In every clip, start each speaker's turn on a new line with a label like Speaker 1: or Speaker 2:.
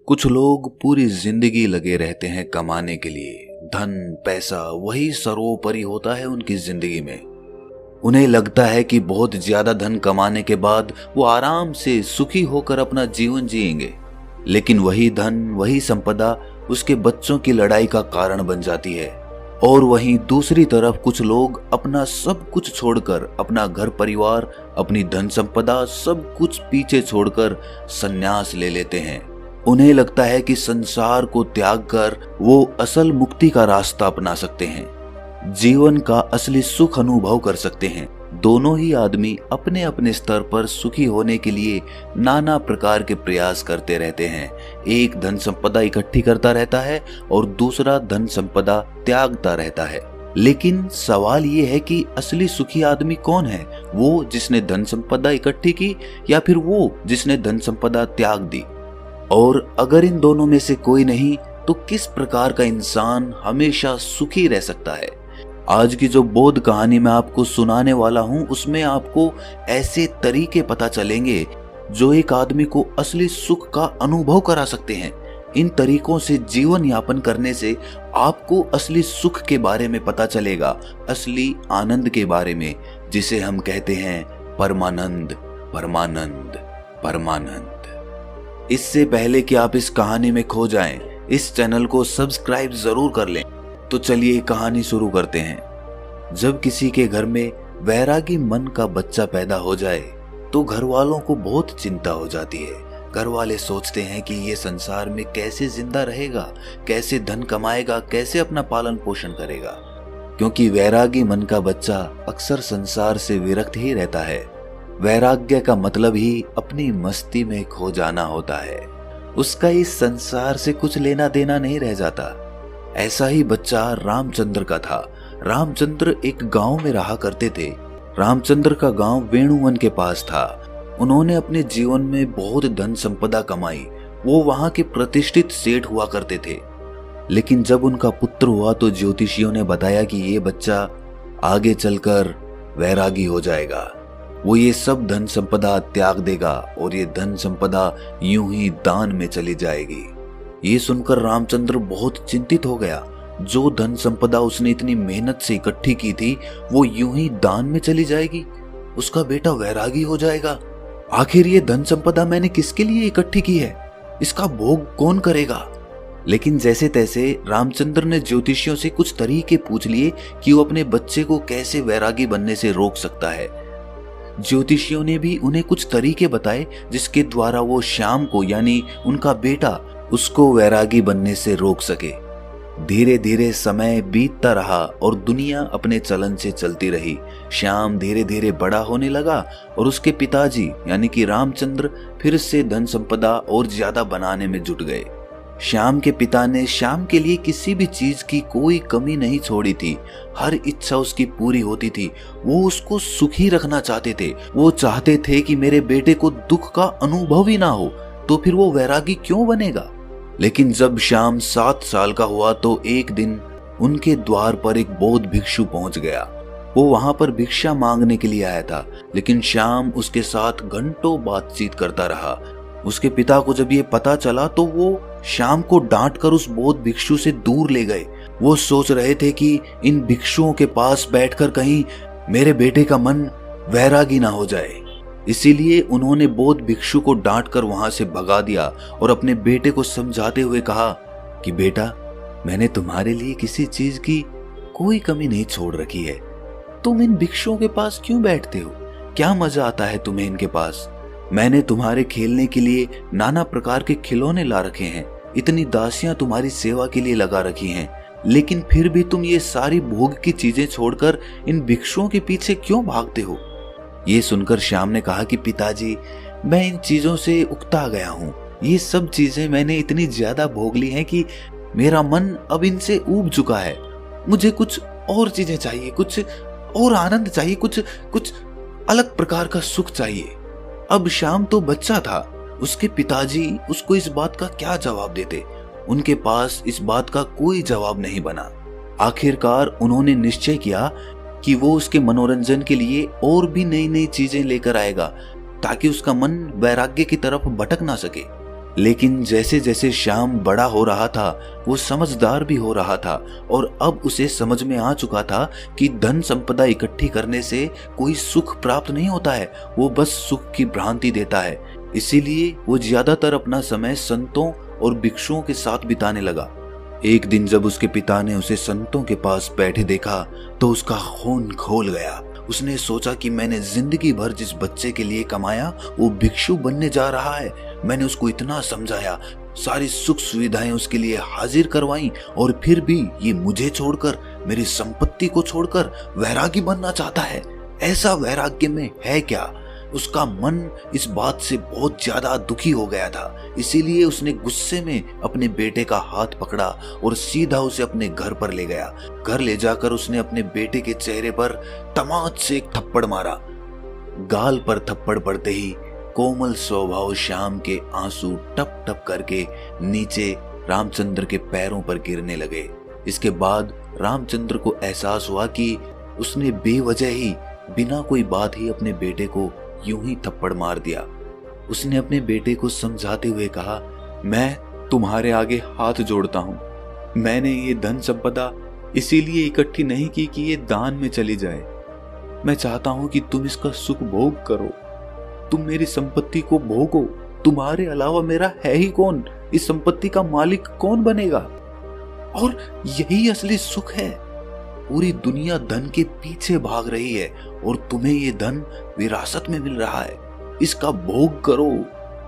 Speaker 1: कुछ लोग पूरी जिंदगी लगे रहते हैं कमाने के लिए। धन पैसा वही सर्वोपरि होता है उनकी जिंदगी में। उन्हें लगता है कि बहुत ज्यादा धन कमाने के बाद वो आराम से सुखी होकर अपना जीवन जिएंगे, लेकिन वही धन वही संपदा उसके बच्चों की लड़ाई का कारण बन जाती है। और वहीं दूसरी तरफ कुछ लोग अपना सब कुछ छोड़कर, अपना घर परिवार, अपनी धन संपदा सब कुछ पीछे छोड़कर संन्यास ले लेते हैं। उन्हें लगता है कि संसार को त्याग कर वो असल मुक्ति का रास्ता अपना सकते हैं, जीवन का असली सुख अनुभव कर सकते हैं। दोनों ही आदमी अपने अपने स्तर पर सुखी होने के लिए नाना प्रकार के प्रयास करते रहते हैं। एक धन संपदा इकट्ठी करता रहता है और दूसरा धन संपदा त्यागता रहता है। लेकिन सवाल ये है कि असली सुखी आदमी कौन है? वो जिसने धन संपदा इकट्ठी की या फिर वो जिसने धन संपदा त्याग दी? और अगर इन दोनों में से कोई नहीं, तो किस प्रकार का इंसान हमेशा सुखी रह सकता है? आज की जो बोध कहानी मैं आपको सुनाने वाला हूं, उसमें आपको ऐसे तरीके पता चलेंगे जो एक आदमी को असली सुख का अनुभव करा सकते हैं। इन तरीकों से जीवन यापन करने से आपको असली सुख के बारे में पता चलेगा, असली आनंद के बारे में, जिसे हम कहते हैं परमानंद, परमानंद, परमानंद। इससे पहले कि आप इस कहानी में खो जाएं, इस चैनल को सब्सक्राइब जरूर कर लें। तो चलिए कहानी शुरू करते हैं। जब किसी के घर में वैरागी मन का बच्चा पैदा हो जाए तो घर वालों को बहुत चिंता हो जाती है। घर वाले सोचते हैं कि ये संसार में कैसे जिंदा रहेगा, कैसे धन कमाएगा, कैसे अपना पालन पोषण करेगा, क्योंकि वैरागी मन का बच्चा अक्सर संसार से विरक्त ही रहता है। वैराग्य का मतलब ही अपनी मस्ती में खो जाना होता है। उसका इस संसार से कुछ लेना देना नहीं रह जाता। ऐसा ही बच्चा रामचंद्र का था। रामचंद्र एक गांव में रहा करते थे। रामचंद्र का गांव वेणुवन के पास था। उन्होंने अपने जीवन में बहुत धन संपदा कमाई। वो वहां के प्रतिष्ठित सेठ हुआ करते थे। लेकिन जब उनका पुत्र हुआ तो ज्योतिषियों ने बताया कि ये बच्चा आगे चलकर वैरागी हो जाएगा। वो ये सब धन संपदा त्याग देगा और ये धन संपदा यूं ही दान में चली जाएगी। ये सुनकर रामचंद्र बहुत चिंतित हो गया। जो धन संपदा उसने इतनी मेहनत से इकट्ठी की थी वो यूं ही दान में चली जाएगी, उसका बेटा वैरागी हो जाएगा। आखिर ये धन संपदा मैंने किसके लिए इकट्ठी की है? इसका भोग कौन करेगा? लेकिन जैसे तैसे रामचंद्र ने ज्योतिषियों से कुछ तरीके पूछ लिए कि वो अपने बच्चे को कैसे वैरागी बनने से रोक सकता है। ज्योतिषियों ने भी उन्हें कुछ तरीके बताए जिसके द्वारा वो श्याम को, यानी उनका बेटा, उसको वैरागी बनने से रोक सके। धीरे धीरे समय बीतता रहा और दुनिया अपने चलन से चलती रही। श्याम धीरे धीरे बड़ा होने लगा और उसके पिताजी यानी कि रामचंद्र फिर से धन संपदा और ज्यादा बनाने में जुट गए। श्याम के पिता ने श्याम के लिए किसी भी चीज की कोई कमी नहीं छोड़ी थी। हर इच्छा उसकी पूरी होती थी। वो उसको सुखी रखना चाहते थे। वो चाहते थे कि मेरे बेटे को दुख का अनुभव ही ना हो, तो फिर वो वैरागी क्यों बनेगा? लेकिन जब श्याम 7 साल का हुआ तो एक दिन उनके द्वार पर एक बौद्ध भिक्षु पहुंच गया। वो वहां पर भिक्षा मांगने के लिए आया था, लेकिन श्याम उसके साथ घंटों बातचीत करता रहा। उसके पिता को जब ये पता चला तो वो श्याम को डांट कर उस बौद्ध भिक्षु से दूर ले गए। वो सोच रहे थे कि इन भिक्षुओं के पास बैठकर कहीं मेरे बेटे का मन वैरागी ना हो जाए। इसीलिए उन्होंने बौद्ध भिक्षु को डांट कर वहां से भगा दिया और अपने बेटे को समझाते हुए कहा कि बेटा, मैंने तुम्हारे लिए किसी चीज की कोई कमी नहीं छोड़ रखी है। तुम इन भिक्षुओं के पास क्यों बैठते हो? क्या मजा आता है तुम्हें इनके पास? मैंने तुम्हारे खेलने के लिए नाना प्रकार के खिलौने ला रखे हैं। इतनी दासियां तुम्हारी सेवा के लिए लगा रखी हैं, लेकिन फिर भी तुम ये सारी भोग की चीजें छोड़कर इन भिक्षुओं के पीछे क्यों भागते हो? ये सुनकर श्याम ने कहा कि पिताजी, मैं इन चीजों से उकता गया हूँ। ये सब चीजें मैंने इतनी ज्यादा भोग ली हैं कि मेरा मन अब इनसे ऊब चुका है। मुझे कुछ और चीजें चाहिए, कुछ और आनंद चाहिए, कुछ अलग प्रकार का सुख चाहिए। अब श्याम तो बच्चा था। उसके पिताजी उसको इस बात का क्या जवाब देते? उनके पास इस बात का कोई जवाब नहीं बना। आखिरकार उन्होंने निश्चय किया कि वो उसके मनोरंजन के लिए और भी नई नई चीजें लेकर आएगा ताकि उसका मन वैराग्य की तरफ भटक ना सके। लेकिन जैसे जैसे श्याम बड़ा हो रहा था वो समझदार भी हो रहा था और अब उसे समझ में आ चुका था कि धन संपदा इकट्ठी करने से कोई सुख प्राप्त नहीं होता है, वो बस सुख की भ्रांति देता है। इसीलिए वो ज्यादातर अपना समय संतों और भिक्षुओं के साथ बिताने लगा। एक दिन जब उसके पिता ने उसे संतों के पास बैठे देखा तो उसका खून खोल गया। उसने सोचा कि मैंने जिंदगी भर जिस बच्चे के लिए कमाया वो भिक्षु बनने जा रहा है। मैंने उसको इतना समझाया, सारी सुख सुविधाएं उसके लिए हाजिर करवाई और फिर भी ये मुझे छोड़कर, मेरी संपत्ति को छोड़कर वैरागी बनना चाहता है। ऐसा वैराग्य में है क्या? उसका मन इस बात से बहुत ज्यादा दुखी हो गया था। इसीलिए उसने गुस्से में अपने बेटे का हाथ पकड़ा और सीधा उसे अपने घर पर ले गया। घर ले जाकर उसने अपने बेटे के चेहरे पर तमाच से एक थप्पड़ मारा। गाल पर थप्पड़ पड़ते ही कोमल स्वभाव श्याम के आंसू टप टप करके नीचे रामचंद्र के पैरों पर गिरने लगे। इसके बाद रामचंद्र को एहसास हुआ कि उसने बेवजह ही, बिना कोई बात ही अपने बेटे को यूं ही थप्पड़ मार दिया। उसने अपने बेटे को समझाते हुए कहा, मैं तुम्हारे आगे हाथ जोड़ता हूं। मैंने ये धन संपदा इसीलिए इकट्ठी नहीं की कि ये दान में चली जाए। मैं चाहता हूं कि तुम इसका सुख भोग करो, तुम मेरी संपत्ति को भोगो। तुम्हारे अलावा मेरा है ही कौन? इस संपत्ति का मालिक कौन बनेगा? और यही असली सुख है। पूरी दुनिया धन के पीछे भाग रही है और तुम्हें ये धन विरासत में मिल रहा है। इसका भोग करो।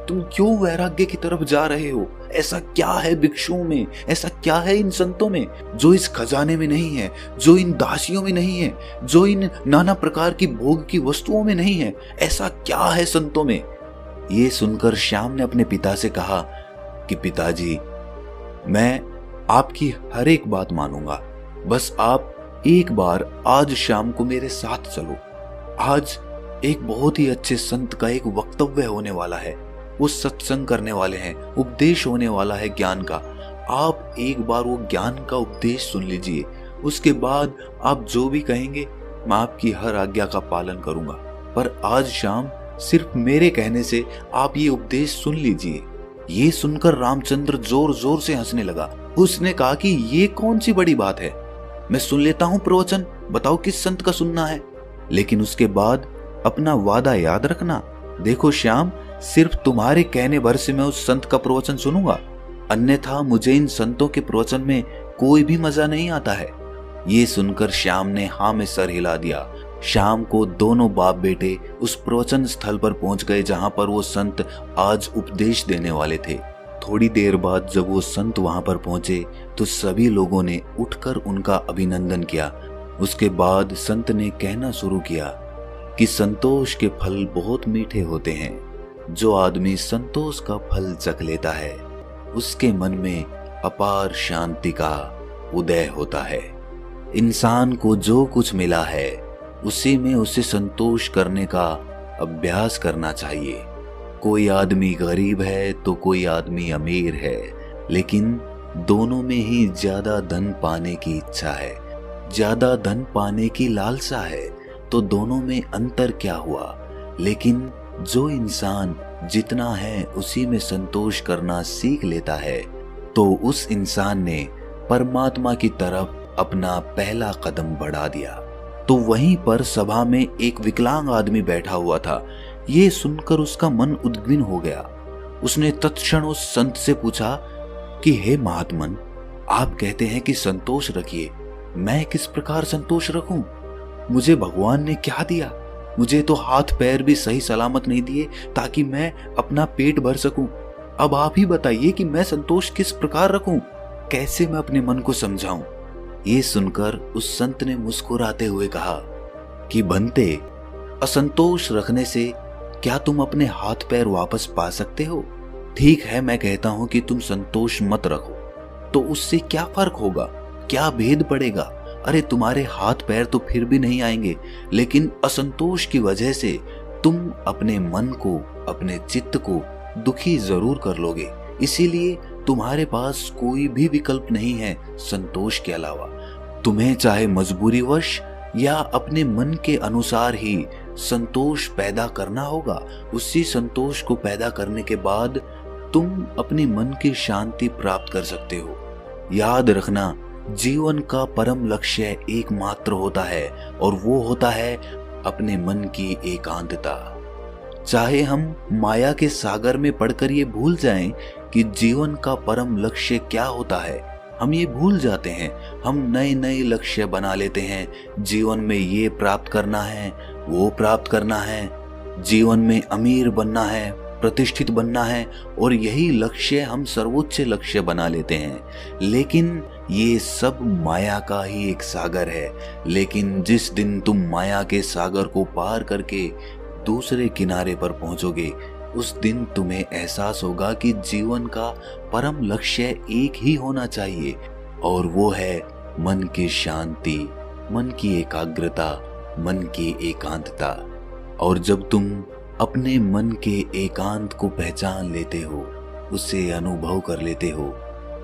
Speaker 1: तुम क्यों वैराग्य की तरफ जा रहे हो? ऐसा क्या है भिक्षुओं में, ऐसा क्या है इन संतों में जो इस खजाने में नहीं है, जो इन दासियों में नहीं है, जो इन नाना प्रकार की भोग की वस्तुओं में नहीं है? ऐसा क्या है संतों में? ये सुनकर श्याम ने अपने पिता से कहा कि पिताजी, मैं आपकी हर एक बात मानूंगा, बस आप एक बार आज शाम को मेरे साथ चलो। आज एक बहुत ही अच्छे संत का एक वक्तव्य होने वाला है। वो सत्संग करने वाले हैं, उपदेश होने वाला है ज्ञान का। आप एक बार वो ज्ञान का उपदेश सुन लीजिए। उसके बाद आप जो भी कहेंगे मैं आपकी हर आज्ञा का पालन करूंगा। पर आज शाम सिर्फ मेरे कहने से आप ये उपदेश सुन लीजिए। ये सुनकर रामचंद्र जोर जोर से हंसने लगा। उसने कहा कि ये कौन सी बड़ी बात है, मैं सुन लेता हूं प्रवचन, बताओ किस संत का सुनना है। लेकिन उसके बाद अपना वादा याद रखना। देखो श्याम, सिर्फ तुम्हारे कहने भर से मैं उस संत का प्रवचन सुनूंगा, अन्यथा मुझे इन संतों के प्रवचन में कोई भी मजा नहीं आता है। ये सुनकर श्याम ने हाँ में सर हिला दिया। शाम को दोनों बाप बेटे उस प्रवचन स्थल पर पहुंच गए जहां पर वो संत आज उपदेश देने वाले थे। थोड़ी देर बाद जब वो संत वहां पर पहुंचे तो सभी लोगों ने उठकर उनका अभिनंदन किया। उसके बाद संत ने कहना शुरू किया कि संतोष के फल बहुत मीठे होते हैं। जो आदमी संतोष का फल चख लेता है उसके मन में अपार शांति का उदय होता है। इंसान को जो कुछ मिला है उसी में उसे संतोष करने का अभ्यास करना चाहिए। कोई आदमी गरीब है तो कोई आदमी अमीर है, लेकिन दोनों में ही ज्यादा धन पाने की इच्छा है, ज्यादा धन पाने की लालसा है। तो दोनों में अंतर क्या हुआ? लेकिन जो इंसान जितना है उसी में संतोष करना सीख लेता है तो उस इंसान ने परमात्मा की तरफ अपना पहला कदम बढ़ा दिया। तो वहीं पर सभा में एक विकलांग आदमी बैठा हुआ था। ये सुनकर उसका मन उद्विग्न हो गया। उसने तत्क्षण उस संत से पूछा कि हे महात्मन, आप कहते हैं कि संतोष रखिए, मैं किस प्रकार संतोष रखूं? मुझे भगवान ने क्या दिया? मुझे तो हाथ पैर भी सही सलामत नहीं दिए ताकि मैं अपना पेट भर सकूं। अब आप ही बताइए कि मैं संतोष किस प्रकार रखूं? कैसे मैं अपने मन को समझाऊं? ये सुनकर उस संत ने मुस्कुराते हुए कहा कि बनते, असंतोष रखने से क्या तुम अपने हाथ पैर वापस पा सकते हो? ठीक है, मैं कहता हूं कि तुम संतोष मत रखो, तो उससे क्या फर्क होगा? क्या भेद पड़ेगा? अरे तुम्हारे हाथ पैर तो फिर भी नहीं आएंगे, लेकिन असंतोष की वजह से तुम अपने मन को, अपने चित्त को दुखी जरूर कर लोगे। इसीलिए तुम्हारे पास कोई भी विकल्प नहीं है संतोष के अलावा। तुम्हें चाहे मजबूरीवश या अपने मन के अनुसार ही संतोष पैदा करना होगा। उसी संतोष को पैदा करने के बाद तुम अपने मन की शांति प्राप्त कर सकते हो। याद रखना, जीवन का परम लक्ष्य एकमात्र होता है और वो होता है अपने मन की एकांतता। चाहे हम माया के सागर में पड़कर ये भूल जाएं कि जीवन का परम लक्ष्य क्या होता है, हम ये भूल जाते हैं। हम नए नए लक्ष्य बना लेते हैं। जीवन में ये प्राप्त करना है, वो प्राप्त करना है, जीवन में अमीर बनना है, प्रतिष्ठित बनना है, और यही लक्ष्य हम सर्वोच्च लक्ष्य बना लेते हैं। लेकिन ये सब माया का ही एक सागर है। लेकिन जिस दिन तुम माया के सागर को पार करके दूसरे किनारे पर पहुंचोगे, उस दिन तुम्हें एहसास होगा कि जीवन का परम लक्ष्य एक ही होना चाहिए, और वो है मन की शांति, मन की एकाग्रता, मन की एकांतता। और जब तुम अपने मन के एकांत को पहचान लेते हो, उसे अनुभव कर लेते हो,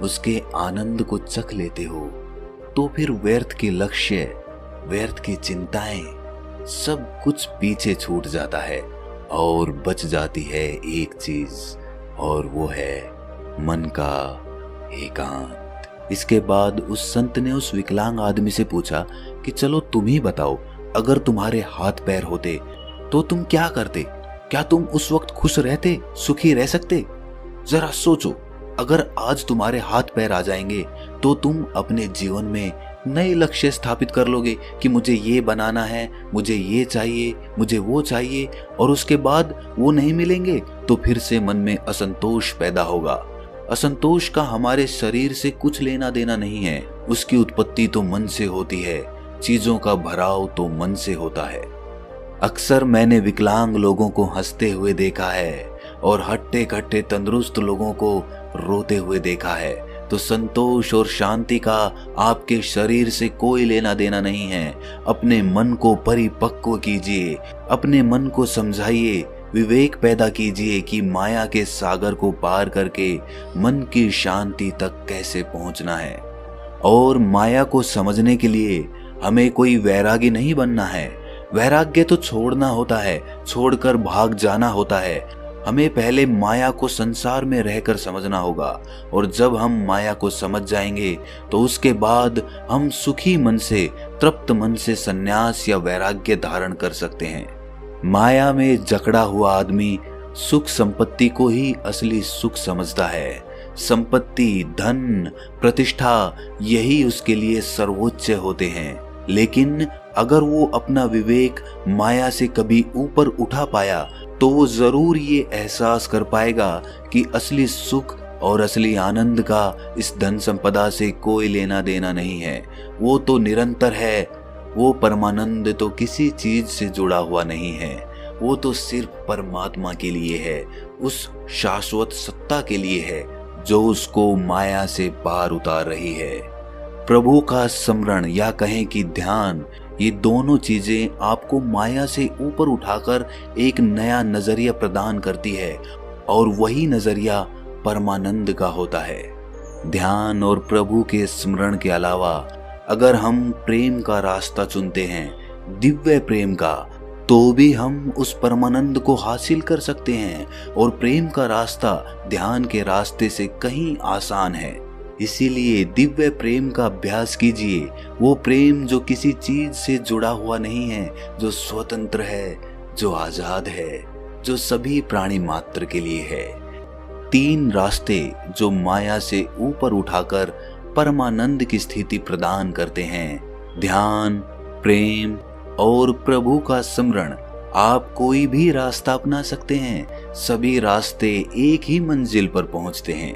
Speaker 1: उसके आनंद को चख लेते हो, तो फिर व्यर्थ के लक्ष्य, व्यर्थ की चिंताएं, सब कुछ पीछे छूट जाता है और बच जाती है एक चीज, और वो है मन का एकांत। इसके बाद उस संत ने उस विकलांग आदमी से पूछा कि चलो तुम ही बताओ, अगर तुम्हारे हाथ पैर होते तो तुम क्या करते? क्या तुम उस वक्त खुश रहते, सुखी रह सकते? जरा सोचो, अगर आज तुम्हारे हाथ पैर आ जाएंगे तो तुम अपने जीवन में नए लक्ष्य स्थापित कर लोगे कि मुझे ये बनाना है, मुझे ये चाहिए, मुझे वो चाहिए, और उसके बाद वो नहीं मिलेंगे तो फिर से मन में असंतोष पैदा होगा। असंतोष का हमारे शरीर से कुछ लेना देना नहीं है, उसकी उत्पत्ति तो मन से होती है, चीजों का भराव तो मन से होता है। अक्सर मैंने विकलांग लोगों को हंसते हुए देखा है और हट्टे कट्टे तंदुरुस्त लोगों को रोते हुए देखा है। तो संतोष और शांति का आपके शरीर से कोई लेना देना नहीं है। अपने मन को परिपक्व कीजिए, अपने मन को समझाइए, विवेक पैदा कीजिए कि माया के सागर को पार करके मन की शांति तक कैसे पहुंचना है। और माया को समझने के लिए हमें कोई वैरागी नहीं बनना है। वैराग्य तो छोड़ना होता है, छोड़कर भाग जाना होता है। हमें पहले माया को संसार में रहकर समझना होगा, और जब हम माया को समझ जाएंगे तो उसके बाद हम सुखी मन से, तृप्त मन से संन्यास या वैराग्य धारण कर सकते हैं। माया में जकड़ा हुआ आदमी सुख संपत्ति को ही असली सुख समझता है। संपत्ति, धन, प्रतिष्ठा, यही उसके लिए सर्वोच्च होते हैं। लेकिन अगर वो अपना विवेक माया से कभी ऊपर उठा पाया तो वो जरूर ये एहसास कर पाएगा कि असली सुख और असली आनंद का इस धन संपदा से कोई लेना देना नहीं है। वो तो निरंतर है। वो परमानंद तो किसी चीज से जुड़ा हुआ नहीं है। वो तो सिर्फ परमात्मा के लिए है, उस शाश्वत सत्ता के लिए है जो उसको माया से पार उतार रही है। प्रभु का स्मरण या कहें कि ध्यान, ये दोनों चीजें आपको माया से ऊपर उठाकर एक नया नजरिया प्रदान करती है, और वही नजरिया परमानंद का होता है। ध्यान और प्रभु के स्मरण के अलावा अगर हम प्रेम का रास्ता चुनते हैं, दिव्य प्रेम का, तो भी हम उस परमानंद को हासिल कर सकते हैं। और प्रेम का रास्ता ध्यान के रास्ते से कहीं आसान है। इसीलिए दिव्य प्रेम का अभ्यास कीजिए। वो प्रेम जो किसी चीज से जुड़ा हुआ नहीं है, जो स्वतंत्र है, जो आजाद है, जो सभी प्राणी मात्र के लिए है। 3 रास्ते जो माया से ऊपर उठाकर परमानंद की स्थिति प्रदान करते हैं, ध्यान, प्रेम और प्रभु का स्मरण। आप कोई भी रास्ता अपना सकते हैं, सभी रास्ते एक ही मंजिल पर पहुंचते हैं।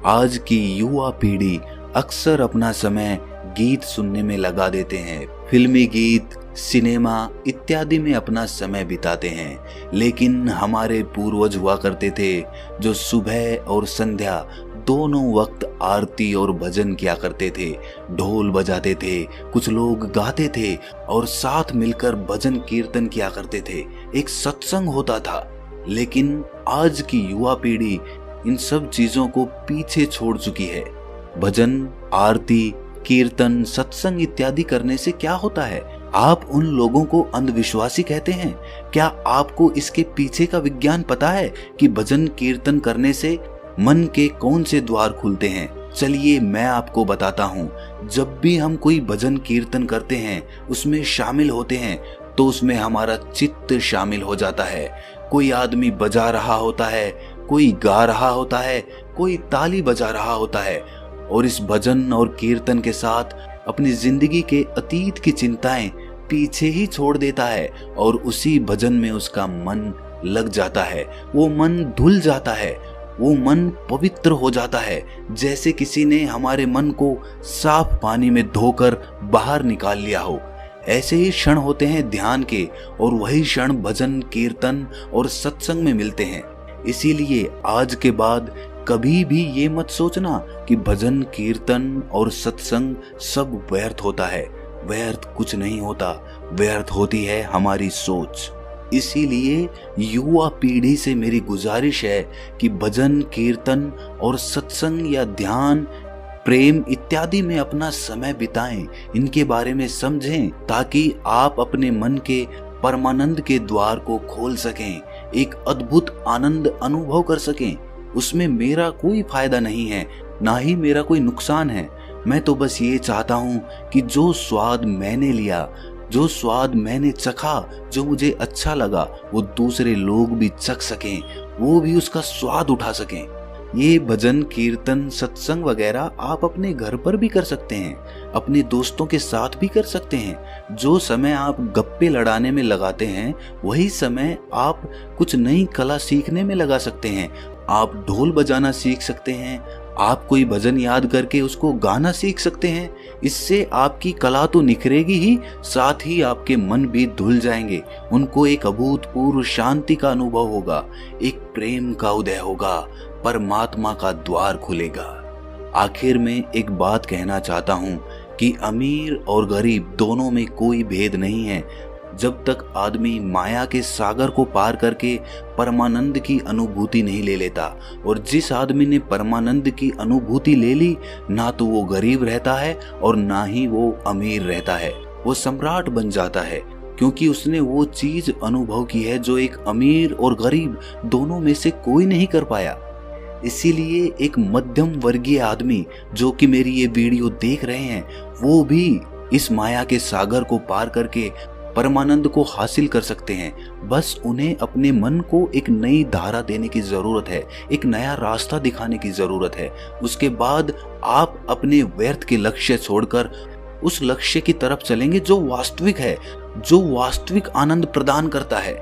Speaker 1: आज की युवा पीढ़ी अक्सर अपना समय गीत सुनने में लगा देते हैं, फिल्मी गीत, सिनेमा इत्यादि में अपना समय बिताते हैं। लेकिन हमारे पूर्वज हुआ करते थे जो सुबह और संध्या दोनों वक्त आरती और भजन किया करते थे, ढोल बजाते थे, कुछ लोग गाते थे और साथ मिलकर भजन कीर्तन किया करते थे। एक सत्संग होता था। लेकिन आज की युवा पीढ़ी इन सब चीजों को पीछे छोड़ चुकी है। भजन, आरती, कीर्तन, सत्संग इत्यादि करने से क्या होता है? आप उन लोगों को अंधविश्वासी कहते हैं। क्या आपको इसके पीछे का विज्ञान पता है कि भजन कीर्तन करने से मन के कौन से द्वार खुलते हैं? चलिए मैं आपको बताता हूँ। जब भी हम कोई भजन कीर्तन करते हैं, उसमें शामिल होते हैं, तो उसमें हमारा चित्त शामिल हो जाता है। कोई आदमी बजा रहा होता है, कोई गा रहा होता है, कोई ताली बजा रहा होता है और इस भजन और कीर्तन के साथ अपनी जिंदगी के अतीत की चिंताएं पीछे ही छोड़ देता है और उसी भजन में उसका मन लग जाता है। वो मन धुल जाता है, वो मन पवित्र हो जाता है, जैसे किसी ने हमारे मन को साफ पानी में धोकर बाहर निकाल लिया हो। ऐसे ही क्षण होते हैं ध्यान के और वही क्षण भजन कीर्तन और सत्संग में मिलते हैं। इसीलिए आज के बाद कभी भी ये मत सोचना कि भजन कीर्तन और सत्संग सब व्यर्थ होता है। व्यर्थ कुछ नहीं होता, व्यर्थ होती है हमारी सोच। इसीलिए युवा पीढ़ी से मेरी गुजारिश है कि भजन कीर्तन और सत्संग या ध्यान प्रेम इत्यादि में अपना समय बिताएं, इनके बारे में समझें, ताकि आप अपने मन के परमानंद के द्वार को खोल सकें, एक अद्भुत आनंद अनुभव कर सकें। उसमें मेरा कोई फायदा नहीं है, ना ही मेरा कोई नुकसान है। मैं तो बस ये चाहता हूँ कि जो स्वाद मैंने लिया, जो स्वाद मैंने चखा, जो मुझे अच्छा लगा, वो दूसरे लोग भी चख सकें, वो भी उसका स्वाद उठा सकें। ये भजन कीर्तन सत्संग वगैरह आप अपने घर पर भी कर सकते हैं, अपने दोस्तों के साथ भी कर सकते हैं। जो समय आप गप्पे लड़ाने में लगाते हैं, वही समय आप कुछ नई कला सीखने में लगा सकते हैं। आप ढोल बजाना सीख सकते हैं, आप कोई भजन याद करके उसको गाना सीख सकते हैं। इससे आपकी कला तो निखरेगी ही, साथ ही आपके मन भी धुल जाएंगे। उनको एक अभूतपूर्व शांति का अनुभव होगा, एक प्रेम का उदय होगा, परमात्मा का द्वार खुलेगा। आखिर में एक बात कहना चाहता हूँ कि अमीर और गरीब दोनों में कोई भेद नहीं है। जब तक आदमी माया के सागर को पार करके परमानंद की अनुभूति नहीं ले लेता, और जिस आदमी ने परमानंद की अनुभूति ले ली, ना तो वो गरीब रहता है और ना ही वो अमीर रहता है। वो सम्राट बन जाता है, क्योंकि उसने वो चीज अनुभव की है जो एक अमीर और गरीब दोनों में से कोई नहीं कर पाया। इसीलिए एक मध्यम वर्गीय आदमी जो कि मेरी ये वीडियो देख रहे हैं, वो भी इस माया के सागर को पार करके परमानंद को हासिल कर सकते हैं। बस उन्हें अपने मन को एक नई धारा देने की जरूरत है, एक नया रास्ता दिखाने की जरूरत है। उसके बाद आप अपने व्यर्थ के लक्ष्य छोड़कर उस लक्ष्य की तरफ चलेंगे जो वास्तविक है, जो वास्तविक आनंद प्रदान करता है।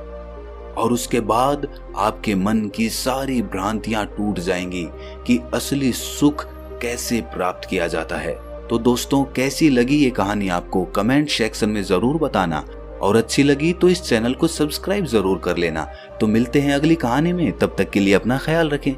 Speaker 1: और उसके बाद आपके मन की सारी भ्रांतियां टूट जाएंगी कि असली सुख कैसे प्राप्त किया जाता है। तो दोस्तों, कैसी लगी ये कहानी आपको कमेंट सेक्शन में जरूर बताना, और अच्छी लगी तो इस चैनल को सब्सक्राइब जरूर कर लेना। तो मिलते हैं अगली कहानी में, तब तक के लिए अपना ख्याल रखें।